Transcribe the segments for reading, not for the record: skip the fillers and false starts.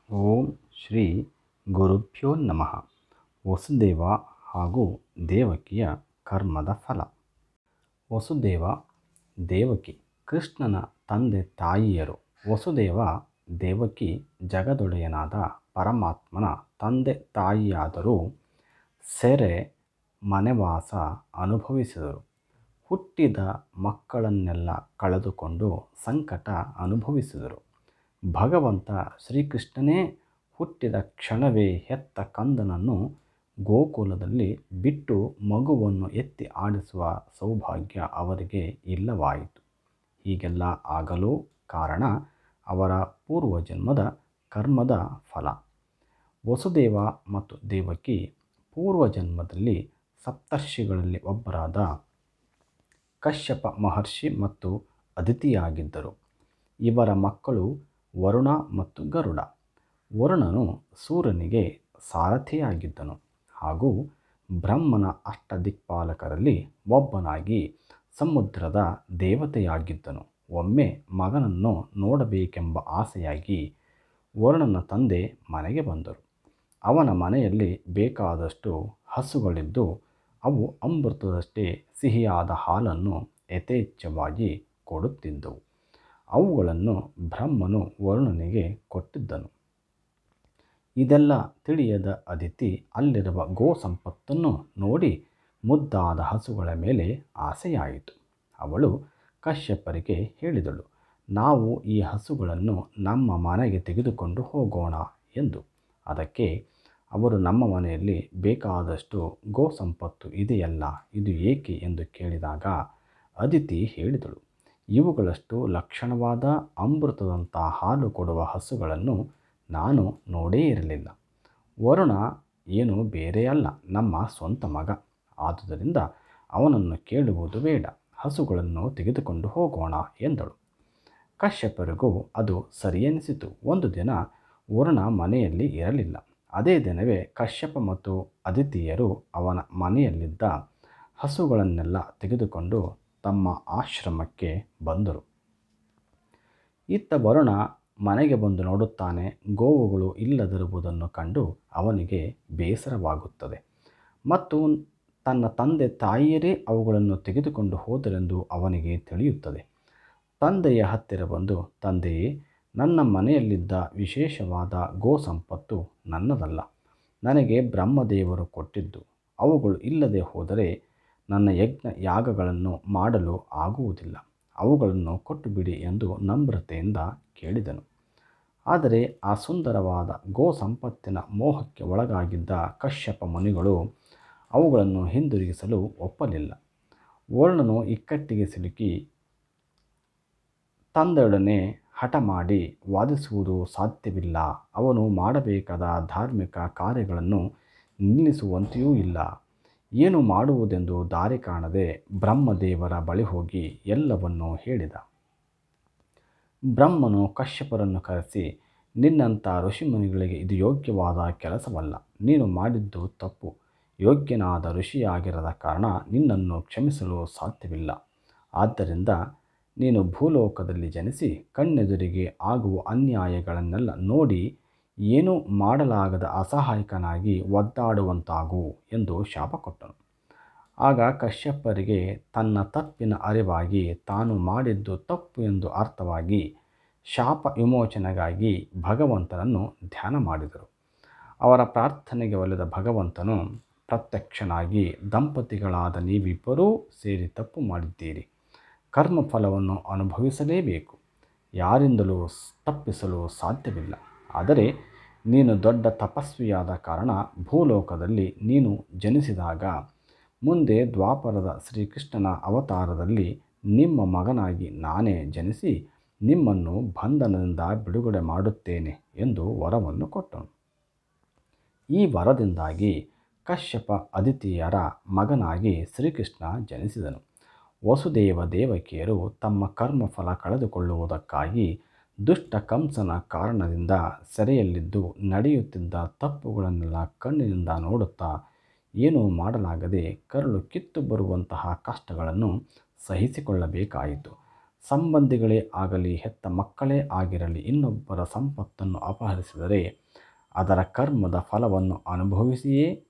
ಓಂ ಶ್ರೀ ಗುರುಭ್ಯೋ ನಮಃ. ವಸುದೇವ ಹಾಗೂ ದೇವಕಿಯ ಕರ್ಮದ ಫಲ. ವಸುದೇವ ದೇವಕಿ ಕೃಷ್ಣನ ತಂದೆ ತಾಯಿಯರು. ವಸುದೇವ ದೇವಕಿ ಜಗದೊಡೆಯನಾದ ಪರಮಾತ್ಮನ ತಂದೆ ತಾಯಿಯಾದರೂ ಸೆರೆ ಮನೆವಾಸ ಅನುಭವಿಸಿದರು. ಹುಟ್ಟಿದ ಮಕ್ಕಳನ್ನೆಲ್ಲ ಕಳೆದುಕೊಂಡು ಸಂಕಟ ಅನುಭವಿಸಿದರು. ಭಗವಂತ ಶ್ರೀಕೃಷ್ಣನೇ ಹುಟ್ಟಿದ ಕ್ಷಣವೇ ಹೆತ್ತ ಕಂದನನ್ನು ಗೋಕುಲದಲ್ಲಿ ಬಿಟ್ಟು ಮಗುವನ್ನು ಎತ್ತಿ ಆಡಿಸುವ ಸೌಭಾಗ್ಯ ಅವರಿಗೆ ಇಲ್ಲವಾಯಿತು. ಹೀಗೆಲ್ಲ ಆಗಲು ಕಾರಣ ಅವರ ಪೂರ್ವಜನ್ಮದ ಕರ್ಮದ ಫಲ. ವಸುದೇವ ಮತ್ತು ದೇವಕಿ ಪೂರ್ವಜನ್ಮದಲ್ಲಿ ಸಪ್ತರ್ಷಿಗಳಲ್ಲಿ ಒಬ್ಬರಾದ ಕಶ್ಯಪ ಮಹರ್ಷಿ ಮತ್ತು ಅದಿತಿಯಾಗಿದ್ದರು. ಇವರ ಮಕ್ಕಳು ವರುಣ ಮತ್ತು ಗರುಡ. ವರುಣನು ಸೂರ್ಯನಿಗೆ ಸಾರಥಿಯಾಗಿದ್ದನು ಹಾಗೂ ಬ್ರಹ್ಮನ ಅಷ್ಟದಿಕ್ಪಾಲಕರಲ್ಲಿ ಒಬ್ಬನಾಗಿ ಸಮುದ್ರದ ದೇವತೆಯಾಗಿದ್ದನು. ಒಮ್ಮೆ ಮಗನನ್ನು ನೋಡಬೇಕೆಂಬ ಆಸೆಯಾಗಿ ವರುಣನ ತಂದೆ ಮನೆಗೆ ಬಂದರು. ಅವನ ಮನೆಯಲ್ಲಿ ಬೇಕಾದಷ್ಟು ಹಸುಗಳಿದ್ದು ಅವು ಅಮೃತದಷ್ಟೇ ಸಿಹಿಯಾದ ಹಾಲನ್ನು ಯಥೇಚ್ಛವಾಗಿ ಕೊಡುತ್ತಿದ್ದವು. ಅವುಗಳನ್ನು ಬ್ರಹ್ಮನು ವರುಣನಿಗೆ ಕೊಟ್ಟಿದ್ದನು. ಇದೆಲ್ಲ ತಿಳಿಯದ ಅದಿತಿ ಅಲ್ಲಿರುವ ಗೋ ಸಂಪತ್ತನ್ನು ನೋಡಿ ಮುದ್ದಾದ ಹಸುಗಳ ಮೇಲೆ ಆಸೆಯಾಯಿತು. ಅವಳು ಕಶ್ಯಪರಿಗೆ ಹೇಳಿದಳು, ನಾವು ಈ ಹಸುಗಳನ್ನು ನಮ್ಮ ಮನೆಗೆ ತೆಗೆದುಕೊಂಡು ಹೋಗೋಣ ಎಂದು. ಅದಕ್ಕೆ ಅವರು, ನಮ್ಮ ಮನೆಯಲ್ಲಿ ಬೇಕಾದಷ್ಟು ಗೋ ಸಂಪತ್ತು ಇದೆಯಲ್ಲ, ಇದು ಏಕೆ ಎಂದು ಕೇಳಿದಾಗ ಅದಿತಿ ಹೇಳಿದಳು, ಇವುಗಳಷ್ಟು ಲಕ್ಷಣವಾದ ಅಮೃತದಂಥ ಹಾಲು ಕೊಡುವ ಹಸುಗಳನ್ನು ನಾನು ನೋಡೇ ಇರಲಿಲ್ಲ. ವರುಣ ಏನು ಬೇರೆಯಲ್ಲ, ನಮ್ಮ ಸ್ವಂತ ಮಗ. ಆದುದರಿಂದ ಅವನನ್ನು ಕೇಳುವುದು ಬೇಡ, ಹಸುಗಳನ್ನು ತೆಗೆದುಕೊಂಡು ಹೋಗೋಣ ಎಂದಳು. ಕಶ್ಯಪರಿಗೂ ಅದು ಸರಿಯೆನಿಸಿತು. ಒಂದು ದಿನ ವರುಣ ಮನೆಯಲ್ಲಿ ಇರಲಿಲ್ಲ. ಅದೇ ದಿನವೇ ಕಶ್ಯಪ ಮತ್ತು ಅದಿತಿಯರು ಅವನ ಮನೆಯಲ್ಲಿದ್ದ ಹಸುಗಳನ್ನೆಲ್ಲ ತೆಗೆದುಕೊಂಡು ತಮ್ಮ ಆಶ್ರಮಕ್ಕೆ ಬಂದರು. ಇತ್ತ ವರುಣ ಮನೆಗೆ ಬಂದು ನೋಡುತ್ತಾನೆ. ಗೋವುಗಳು ಇಲ್ಲದಿರುವುದನ್ನು ಕಂಡು ಅವನಿಗೆ ಬೇಸರವಾಗುತ್ತದೆ ಮತ್ತು ತನ್ನ ತಂದೆ ತಾಯಿಯರೇ ಅವುಗಳನ್ನು ತೆಗೆದುಕೊಂಡು ಹೋದರೆಂದು ಅವನಿಗೆ ತಿಳಿಯುತ್ತದೆ. ತಂದೆಯ ಹತ್ತಿರ ಬಂದು, ತಂದೆಯೇ, ನನ್ನ ಮನೆಯಲ್ಲಿದ್ದ ವಿಶೇಷವಾದ ಗೋ ಸಂಪತ್ತು ನನ್ನದಲ್ಲ, ನನಗೆ ಬ್ರಹ್ಮದೇವರು ಕೊಟ್ಟಿದ್ದು. ಅವುಗಳು ಇಲ್ಲದೆ ಹೋದರೆ ನನ್ನ ಯಜ್ಞ ಯಾಗಗಳನ್ನು ಮಾಡಲು ಆಗುವುದಿಲ್ಲ. ಅವುಗಳನ್ನು ಕೊಟ್ಟು ಬಿಡಿ ಎಂದು ನಮ್ರತೆಯಿಂದ ಕೇಳಿದನು. ಆದರೆ ಆ ಸುಂದರವಾದ ಗೋ ಸಂಪತ್ತಿನ ಮೋಹಕ್ಕೆ ಒಳಗಾಗಿದ್ದ ಕಶ್ಯಪ ಮುನಿಗಳು ಅವುಗಳನ್ನು ಹಿಂದಿರುಗಿಸಲು ಒಪ್ಪಲಿಲ್ಲ. ವರುಣನು ಇಕ್ಕಟ್ಟಿಗೆ ಸಿಲುಕಿ ತಂದೆಯೊಡನೆ ಹಠ ಮಾಡಿ ವಾದಿಸುವುದು ಸಾಧ್ಯವಿಲ್ಲ. ಅವನು ಮಾಡಬೇಕಾದ ಧಾರ್ಮಿಕ ಕಾರ್ಯಗಳನ್ನು ನಿಲ್ಲಿಸುವಂತೆಯೂ ಇಲ್ಲ. ಏನು ಮಾಡುವುದೆಂದು ದಾರಿ ಕಾಣದೆ ಬ್ರಹ್ಮದೇವರ ಬಳಿ ಹೋಗಿ ಎಲ್ಲವನ್ನೂ ಹೇಳಿದ. ಬ್ರಹ್ಮನು ಕಶ್ಯಪರನ್ನು ಕರೆಸಿ, ನಿನ್ನಂಥ ಋಷಿಮುನಿಗಳಿಗೆ ಇದು ಯೋಗ್ಯವಾದ ಕೆಲಸವಲ್ಲ. ನೀನು ಮಾಡಿದ್ದು ತಪ್ಪು. ಯೋಗ್ಯನಾದ ಋಷಿಯಾಗಿರದ ಕಾರಣ ನಿನ್ನನ್ನು ಕ್ಷಮಿಸಲು ಸಾಧ್ಯವಿಲ್ಲ. ಆದ್ದರಿಂದ ನೀನು ಭೂಲೋಕದಲ್ಲಿ ಜನಿಸಿ ಕಣ್ಣೆದುರಿಗೆ ಆಗುವ ಅನ್ಯಾಯಗಳನ್ನೆಲ್ಲ ನೋಡಿ ಏನೂ ಮಾಡಲಾಗದ ಅಸಹಾಯಕನಾಗಿ ಒದ್ದಾಡುವಂತಾಗು ಎಂದು ಶಾಪ ಕೊಟ್ಟನು. ಆಗ ಕಶ್ಯಪರಿಗೆ ತನ್ನ ತಪ್ಪಿನ ಅರಿವಾಗಿ ತಾನು ಮಾಡಿದ್ದು ತಪ್ಪು ಎಂದು ಅರ್ಥವಾಗಿ ಶಾಪ ವಿಮೋಚನೆಗಾಗಿ ಭಗವಂತನನ್ನು ಧ್ಯಾನ ಮಾಡಿದರು. ಅವರ ಪ್ರಾರ್ಥನೆಗೆ ಒಲಿದ ಭಗವಂತನು ಪ್ರತ್ಯಕ್ಷನಾಗಿ, ದಂಪತಿಗಳಾದ ನೀವಿಬ್ಬರೂ ಸೇರಿ ತಪ್ಪು ಮಾಡಿದ್ದೀರಿ. ಕರ್ಮಫಲವನ್ನು ಅನುಭವಿಸಲೇಬೇಕು. ಯಾರಿಂದಲೂ ತಪ್ಪಿಸಲು ಸಾಧ್ಯವಿಲ್ಲ. ಆದರೆ ನೀನು ದೊಡ್ಡ ತಪಸ್ವಿಯಾದ ಕಾರಣ ಭೂಲೋಕದಲ್ಲಿ ನೀನು ಜನಿಸಿದಾಗ ಮುಂದೆ ದ್ವಾಪರದ ಶ್ರೀಕೃಷ್ಣನ ಅವತಾರದಲ್ಲಿ ನಿಮ್ಮ ಮಗನಾಗಿ ನಾನೇ ಜನಿಸಿ ನಿಮ್ಮನ್ನು ಬಂಧನದಿಂದ ಬಿಡುಗಡೆ ಮಾಡುತ್ತೇನೆ ಎಂದು ವರವನ್ನು ಕೊಟ್ಟನು. ಈ ವರದಿಂದಾಗಿ ಕಶ್ಯಪ ಅದಿತಿಯರ ಮಗನಾಗಿ ಶ್ರೀಕೃಷ್ಣ ಜನಿಸಿದನು. ವಸುದೇವ ದೇವಕಿಯರು ತಮ್ಮ ಕರ್ಮಫಲ ಕಳೆದುಕೊಳ್ಳುವುದಕ್ಕಾಗಿ ದುಷ್ಟ ಕಂಸನ ಕಾರಣದಿಂದ ಸೆರೆಯಲ್ಲಿದ್ದು ನಡೆಯುತ್ತಿದ್ದ ತಪ್ಪುಗಳನ್ನೆಲ್ಲ ಕಣ್ಣಿನಿಂದ ನೋಡುತ್ತಾ ಏನೂ ಮಾಡಲಾಗದೆ ಕರಳು ಕಿತ್ತು ಬರುವಂತಹ ಕಷ್ಟಗಳನ್ನು ಸಹಿಸಿಕೊಳ್ಳಬೇಕಾಯಿತು. ಸಂಬಂಧಿಗಳೇ ಆಗಲಿ, ಹೆತ್ತ ಮಕ್ಕಳೇ ಆಗಿರಲಿ, ಇನ್ನೊಬ್ಬರ ಸಂಪತ್ತನ್ನು ಅಪಹರಿಸಿದರೆ ಅದರ ಕರ್ಮದ ಫಲವನ್ನು ಅನುಭವಿಸಿಯೇ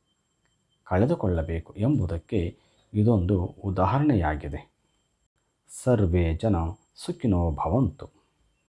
ಕಳೆದುಕೊಳ್ಳಬೇಕು ಎಂಬುದಕ್ಕೆ ಇದೊಂದು ಉದಾಹರಣೆಯಾಗಿದೆ. ಸರ್ವೇ ಜನ ಸುಖಿನೋ ಭವಂತು.